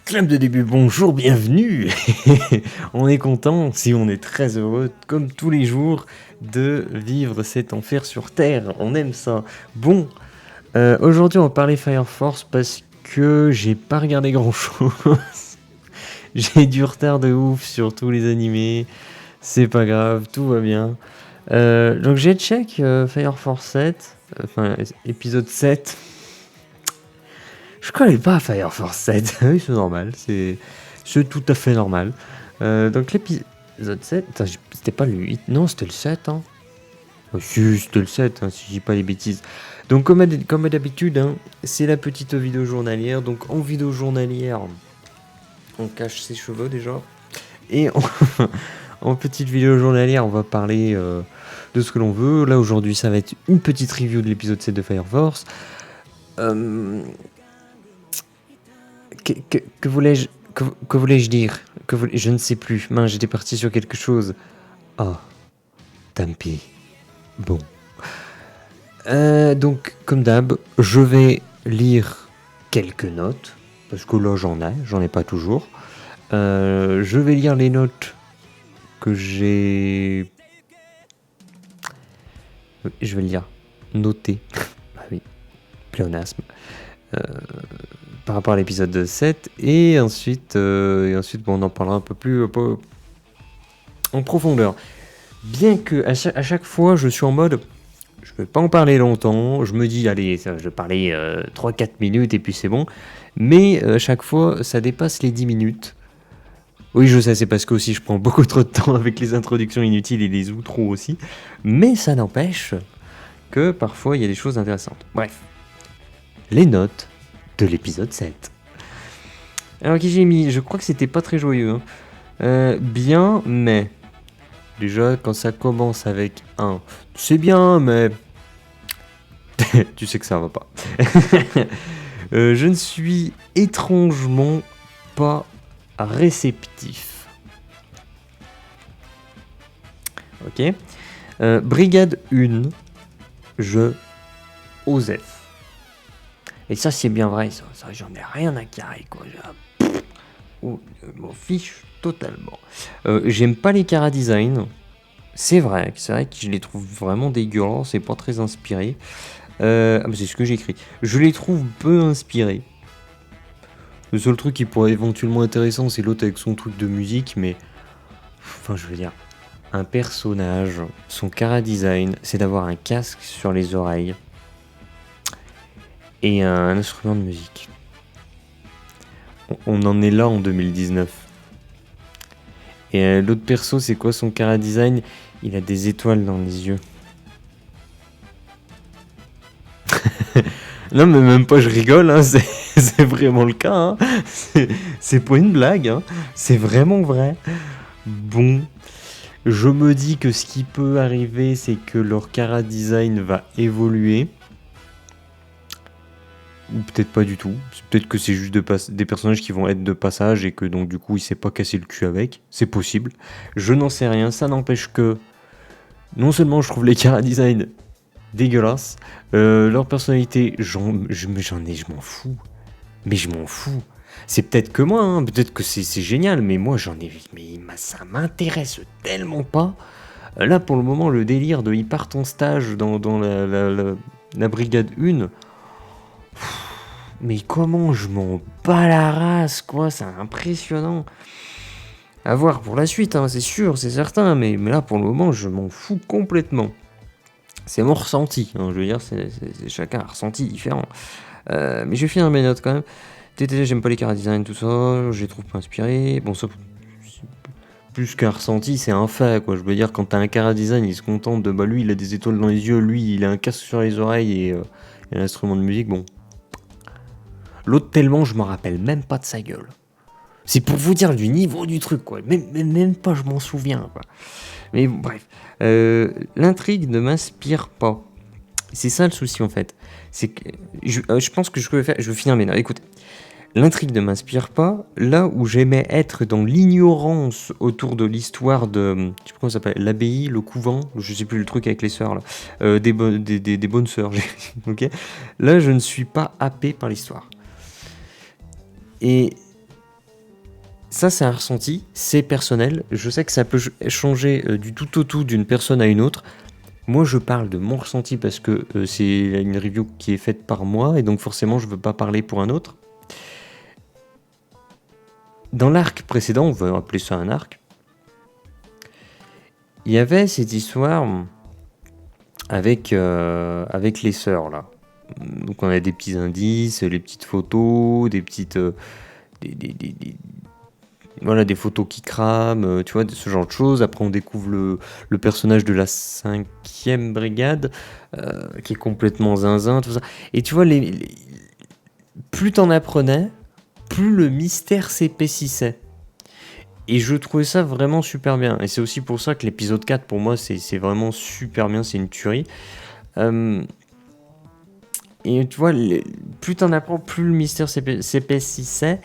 Clap de début, bonjour, bienvenue. On est content, si on est très heureux, comme tous les jours, de vivre cet enfer sur Terre. On aime ça. Bon, aujourd'hui on va parler Fire Force parce que j'ai pas regardé grand chose. J'ai du retard de ouf sur tous les animés. C'est pas grave, tout va bien. Donc j'ai check Fire Force 7, enfin épisode 7. Je connais pas Fire Force 7, oui c'est normal, c'est tout à fait normal. Donc l'épisode 7, attends, c'était pas le 8, non c'était le 7 hein. Oh, si, c'était le 7 hein, si je dis pas les bêtises. Donc comme d'habitude, hein, c'est la petite vidéo journalière, donc en vidéo journalière, on cache ses cheveux déjà. Et en petite vidéo journalière, on va parler de ce que l'on veut. Là aujourd'hui ça va être une petite review de l'épisode 7 de Fire Force. Que voulais-je dire je ne sais plus. Mince, j'étais parti sur quelque chose. Oh, tant pis. Bon. Donc, comme d'hab, je vais lire quelques notes. Parce que là, j'en ai pas toujours. Je vais lire les notes que j'ai... Je vais le lire. Noter. Ah oui, pléonasme. Par rapport à l'épisode 7 et ensuite bon, on en parlera un peu plus en profondeur. Bien que à chaque fois je suis en mode je vais pas en parler longtemps, je me dis allez je vais parler 3-4 minutes et puis c'est bon, mais à chaque fois ça dépasse les 10 minutes. Oui je sais, c'est parce que aussi je prends beaucoup trop de temps avec les introductions inutiles et les outros aussi, mais ça n'empêche que parfois il y a des choses intéressantes. Bref, les notes de l'épisode 7. Alors qui j'ai mis, je crois que c'était pas très joyeux. Hein. Bien, mais... Déjà, quand ça commence avec un... C'est bien, mais... tu sais que ça va pas. Je ne suis étrangement pas réceptif. Ok. Brigade 1, je... Osef. Et ça, c'est bien vrai, ça j'en ai rien à carrer, quoi. M'en fiche totalement. J'aime pas les chara-design. C'est vrai que je les trouve vraiment dégueulasses et pas très inspirés. C'est ce que j'ai écrit. Je les trouve peu inspirés. Le seul truc qui pourrait éventuellement intéressant, c'est l'autre avec son truc de musique, mais... Enfin, je veux dire... Un personnage, son chara-design, c'est d'avoir un casque sur les oreilles et un instrument de musique. On en est là en 2019. Et l'autre perso, c'est quoi son chara-design? Il a des étoiles dans les yeux. Non mais même pas je rigole, hein, c'est vraiment le cas. Hein. C'est pas une blague, hein. C'est vraiment vrai. Bon, je me dis que ce qui peut arriver, c'est que leur chara-design va évoluer. Ou peut-être pas du tout. Peut-être que c'est juste des personnages qui vont être de passage et que donc du coup il s'est pas cassé le cul avec. C'est possible. Je n'en sais rien. Ça n'empêche que non seulement je trouve les chara-design dégueulasses, leur personnalité, je m'en fous. Mais je m'en fous. C'est peut-être que moi, hein. Peut-être que c'est génial, mais moi j'en ai... Mais ça m'intéresse tellement pas. Là pour le moment, le délire de ils partent en stage dans la brigade 1... Mais comment je m'en bats la race, quoi, c'est impressionnant. À voir pour la suite, hein, c'est sûr, c'est certain, mais là pour le moment, je m'en fous complètement. C'est mon ressenti, hein, je veux dire, c'est chacun a un ressenti différent. Mais je vais finir mes notes quand même. TTT, j'aime pas les chara-design, tout ça, je les trouve pas inspirés. Bon, ça, plus qu'un ressenti, c'est un fait, quoi. Je veux dire, quand t'as un chara-design, il se contente de, bah lui, il a des étoiles dans les yeux, lui, il a un casque sur les oreilles et un instrument de musique, bon. L'autre, tellement, je me rappelle même pas de sa gueule. C'est pour vous dire du niveau du truc, quoi. Même pas, je m'en souviens, quoi. Mais bref. L'intrigue ne m'inspire pas. C'est ça le souci, en fait. C'est que je pense que je vais finir mes notes. Écoutez. L'intrigue ne m'inspire pas. Là où j'aimais être dans l'ignorance autour de l'histoire de... Je sais pas comment ça s'appelle. L'abbaye, le couvent. Je sais plus le truc avec les sœurs, là. Des bonnes sœurs. Ok. Là, je ne suis pas happé par l'histoire. Et ça, c'est un ressenti, c'est personnel. Je sais que ça peut changer du tout au tout d'une personne à une autre. Moi, je parle de mon ressenti parce que c'est une review qui est faite par moi et donc forcément, je veux pas parler pour un autre. Dans l'arc précédent, on va appeler ça un arc, il y avait cette histoire avec les sœurs, là. Donc on a des petits indices, les petites photos, des petites... voilà, des photos qui crament, tu vois, ce genre de choses. Après, on découvre le personnage de la 5e brigade, qui est complètement zinzin, tout ça. Et tu vois, plus t'en apprenais, plus le mystère s'épaississait. Et je trouvais ça vraiment super bien. Et c'est aussi pour ça que l'épisode 4, pour moi, c'est vraiment super bien, c'est une tuerie. Et tu vois, plus t'en apprends, plus le mystère s'épaississait.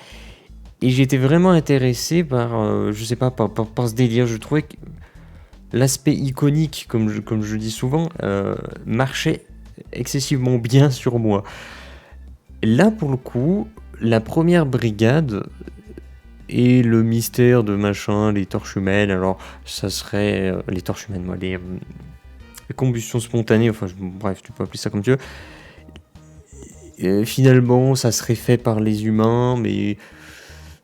Et j'étais vraiment intéressé par, je sais pas, par ce délire. Je trouvais que l'aspect iconique, comme je dis souvent, marchait excessivement bien sur moi. Là, pour le coup, la première brigade et le mystère de machin, les torches humaines, alors ça serait les torches humaines, moi, les combustions spontanées, enfin bref, tu peux appeler ça comme tu veux. Finalement, ça serait fait par les humains, mais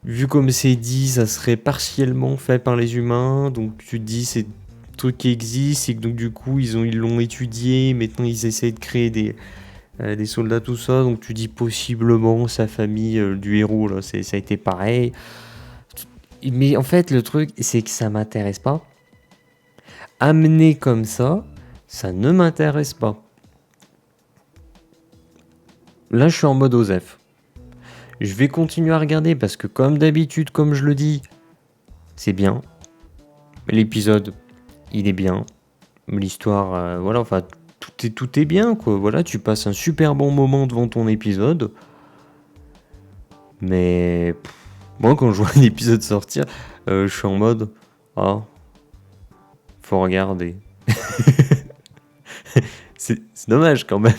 vu comme c'est dit, ça serait partiellement fait par les humains, donc tu te dis c'est un truc qui existe et que donc du coup ils l'ont étudié, maintenant ils essayent de créer des soldats, tout ça, donc tu dis possiblement sa famille du héros là, ça a été pareil. Mais en fait le truc c'est que ça m'intéresse pas. Amené comme ça ne m'intéresse pas. Là je suis en mode Osef. Je vais continuer à regarder parce que comme d'habitude, comme je le dis, c'est bien. L'épisode, il est bien. L'histoire, voilà, enfin, tout est bien, quoi. Voilà, tu passes un super bon moment devant ton épisode. Mais moi, quand je vois un épisode sortir, je suis en mode, faut regarder. c'est dommage quand même.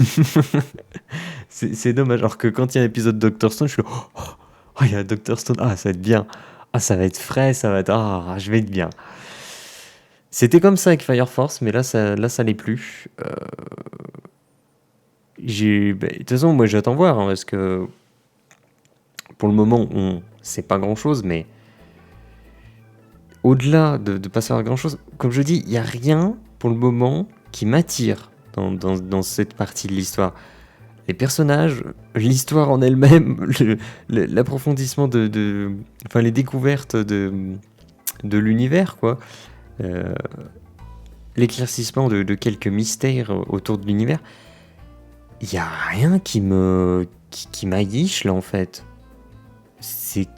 c'est dommage. Alors que quand il y a un épisode Dr. Stone, je suis il y a Dr. Stone, ça va être bien. Ça va être frais, ça va être, je vais être bien. C'était comme ça avec Fire Force, mais là ça l'est plus. De toute façon, moi j'attends voir, hein, parce que pour le moment, on sait pas grand chose, mais au-delà de pas savoir grand chose, comme je dis, il n'y a rien pour le moment qui m'attire dans cette partie de l'histoire. Les personnages, l'histoire en elle-même, l'approfondissement enfin les découvertes de l'univers, quoi. L'éclaircissement de quelques mystères autour de l'univers. Il n'y a rien qui m'aguiche là en fait. C'est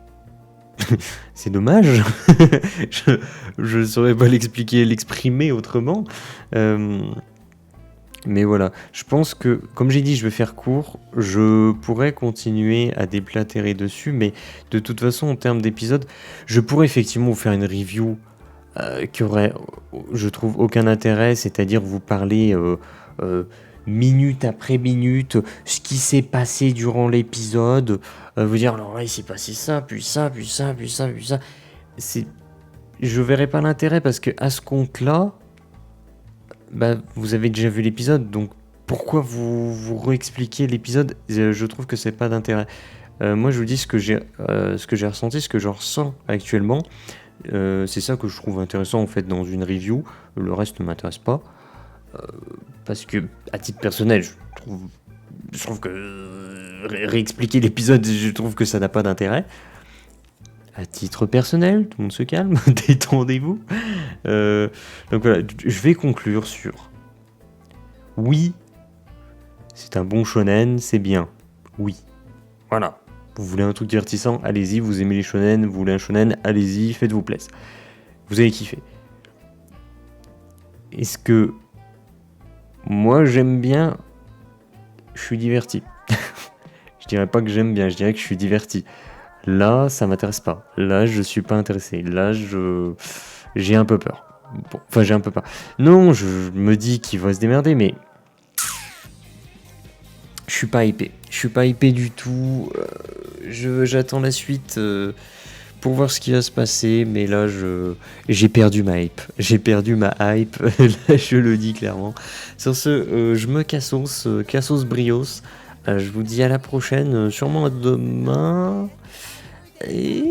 dommage. je saurais pas l'exprimer autrement. Mais voilà, je pense que, comme j'ai dit, je vais faire court. Je pourrais continuer à déplatérer dessus, mais de toute façon, en termes d'épisodes, je pourrais effectivement vous faire une review qui aurait, je trouve, aucun intérêt, c'est-à-dire vous parler minute après minute, ce qui s'est passé durant l'épisode, vous dire, alors là, il s'est passé ça, puis ça, puis ça, puis ça, puis ça. Je verrais pas l'intérêt parce que à ce compte-là, vous avez déjà vu l'épisode, donc pourquoi vous réexpliquer l'épisode? Je trouve que c'est pas d'intérêt. Moi, je vous dis ce que j'ai ressenti, ce que je ressens actuellement. C'est ça que je trouve intéressant en fait dans une review. Le reste ne m'intéresse pas. Parce que, à titre personnel, je trouve que réexpliquer l'épisode, je trouve que ça n'a pas d'intérêt. À titre personnel, tout le monde se calme, détendez-vous. Donc voilà, je vais conclure sur... Oui, c'est un bon shonen, c'est bien. Oui, voilà. Vous voulez un truc divertissant, allez-y. Vous aimez les shonen, vous voulez un shonen, allez-y, faites-vous plaisir. Vous allez kiffer. Est-ce que... Moi, j'aime bien... Je suis diverti. Je dirais pas que j'aime bien, je dirais que je suis diverti. Là, ça m'intéresse pas. Là, je suis pas intéressé. Là, j'ai un peu peur. Bon, enfin, j'ai un peu peur. Non, je me dis qu'il va se démerder, mais... Je suis pas hypé. Je suis pas hypé du tout. j'attends la suite pour voir ce qui va se passer, mais là, j'ai perdu ma hype. J'ai perdu ma hype, là, je le dis clairement. Sur ce, je me cassos brios. Je vous dis à la prochaine, sûrement à demain. Et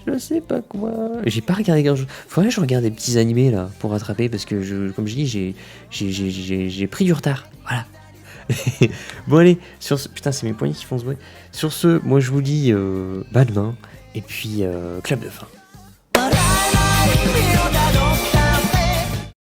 je sais pas quoi. J'ai pas regardé grand-chose. Faudrait que je regarde des petits animés là pour rattraper parce que comme je dis, j'ai pris du retard. Voilà. Bon allez, sur ce, putain c'est mes poignets qui font ce bruit. Sur ce, moi je vous dis bah demain et puis club de fin.